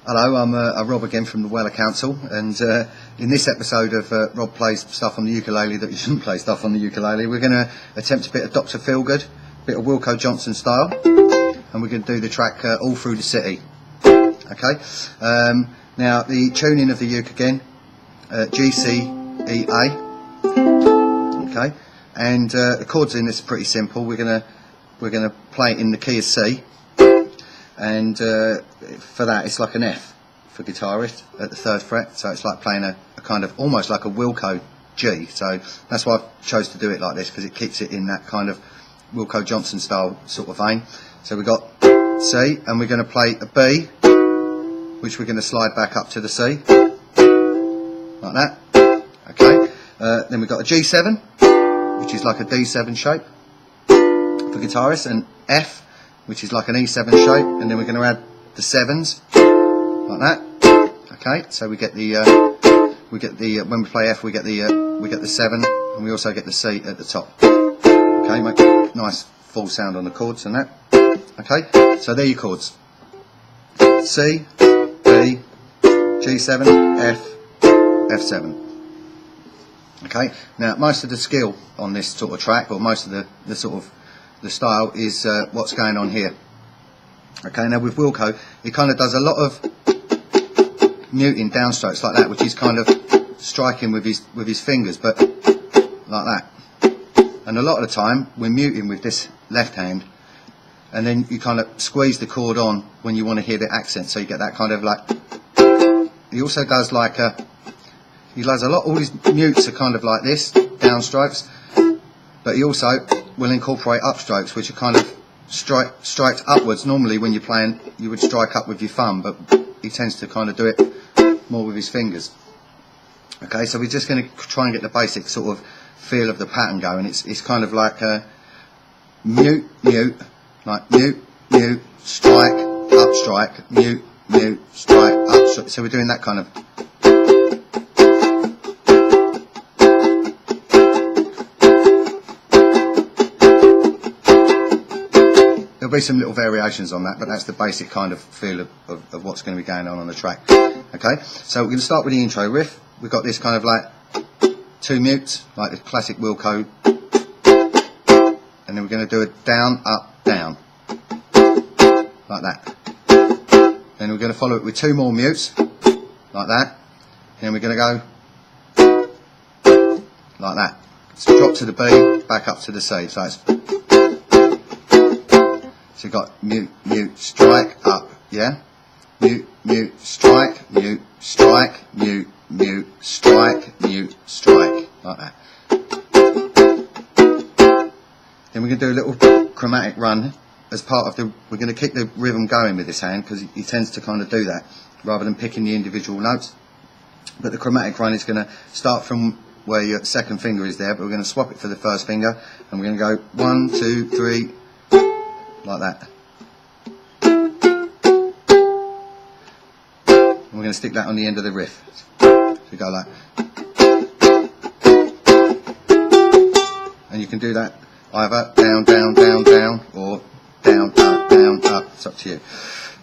Hello, I'm Rob again from the Weller Council, and in this episode of Rob Plays Stuff on the Ukulele That You Shouldn't Play Stuff on the Ukulele, we're going to attempt a bit of Dr. Feelgood, a bit of Wilko Johnson style, and we're going to do the track All Through the City. Okay, now the tuning of the uke again, G, C, E, A. Okay, and the chords in this are pretty simple. We're gonna play it in the key of C. And for that it's like an F for guitarist at the 3rd fret, so it's like playing a kind of almost like a Wilko G, so that's why I chose to do it like this, because it keeps it in that kind of Wilko Johnson style sort of vein. So we've got C, and we're going to play a B, which we're going to slide back up to the C, like that. Okay, then we've got a G7, which is like a D7 shape for guitarists, and F, which is like an E7 shape, and then we're going to add the 7s like that. Okay, so we get the when we play F, we get the 7, and we also get the C at the top. Okay, make a nice full sound on the chords and that. Okay, so there are your chords: C, B, G7, F, F7. Okay, now most of the skill on this sort of track, or most of the sort of the style, is what's going on here. Okay, now with Wilko, he kind of does a lot of muting downstrokes like that, which is kind of striking with his fingers, but like that. And a lot of the time we're muting with this left hand, and then you kind of squeeze the chord on when you want to hear the accent, so you get that kind of like. He also does like he does a lot. All his mutes are kind of like this, downstrokes, but he also will incorporate upstrokes, which are kind of striked upwards. Normally when you're playing you would strike up with your thumb, but he tends to kind of do it more with his fingers. Okay, so we're just going to try and get the basic sort of feel of the pattern going. It's kind of like mute, mute, like mute, mute, strike, up strike, mute, mute, strike, up strike. So we're doing that kind of. There'll be some little variations on that, but that's the basic kind of feel of what's going to be going on the track. Okay, so we're going to start with the intro riff. We've got this kind of like 2 mutes, like the classic Wilko, and then we're going to do a down, up, down, like that. Then we're going to follow it with 2 more mutes, like that. Then we're going to go like that. So drop to the B, back up to the C. So it's. So you've got mute, mute, strike, up, yeah? Mute, mute, strike, mute, strike, mute, mute, strike, mute, strike, like that. Then we're going to do a little chromatic run as part of the. We're going to keep the rhythm going with this hand, because he tends to kind of do that rather than picking the individual notes. But the chromatic run is going to start from where your 2nd finger is there, but we're going to swap it for the 1st finger, and we're going to go 1, 2, 3. Like that. And we're going to stick that on the end of the riff. So we go like. And you can do that either down, down, down, down, or down, up, down, up. It's up to you.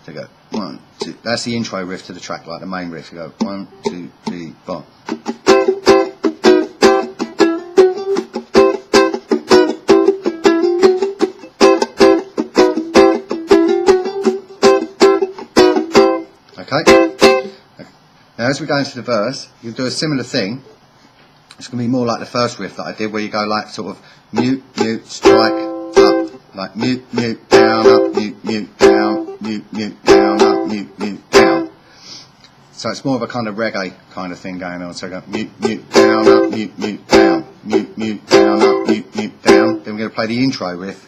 So you go 1, 2. That's the intro riff to the track, like the main riff. You go 1, 2, 3, 4. Okay. Now as we go into the verse, you'll do a similar thing. It's going to be more like the first riff that I did, where you go like sort of mute, mute, strike, up, like mute, mute, down, up, mute, mute, down, mute, mute, down, up, mute, mute, down. So it's more of a kind of reggae kind of thing going on. So go mute, mute, down, up, mute, mute, down, mute, mute, down, up, mute, mute, down. Then we're going to play the intro riff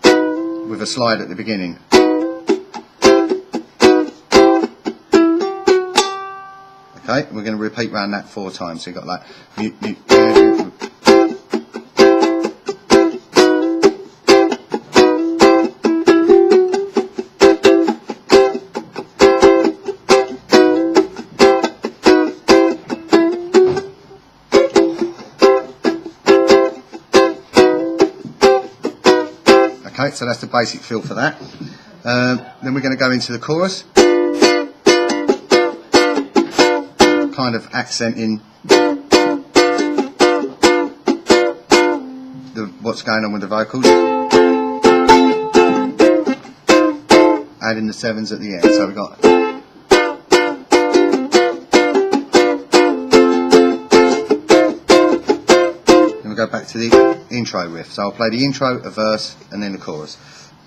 with a slide at the beginning. Okay, we're going to repeat around that 4 times. So you've got like mute, mute, down. Okay, so that's the basic feel for that. Then we're going to go into the chorus. kind of accenting what's going on with the vocals, adding the sevens at the end. So we've got then we go back to the intro riff. So I'll play the intro, a verse, and then the chorus.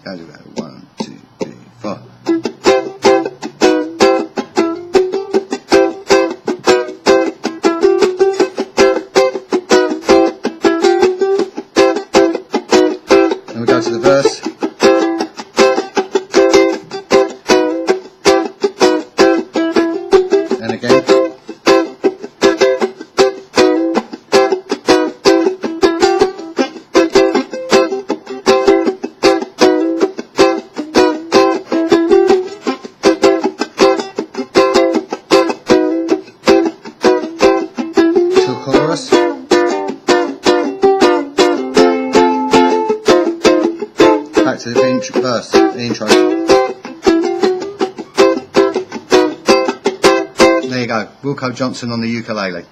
Go 1, 2, 3, 4. Then we go to the verse. And again. Chorus. Back to the verse, the intro. There you go, Wilko Johnson on the ukulele.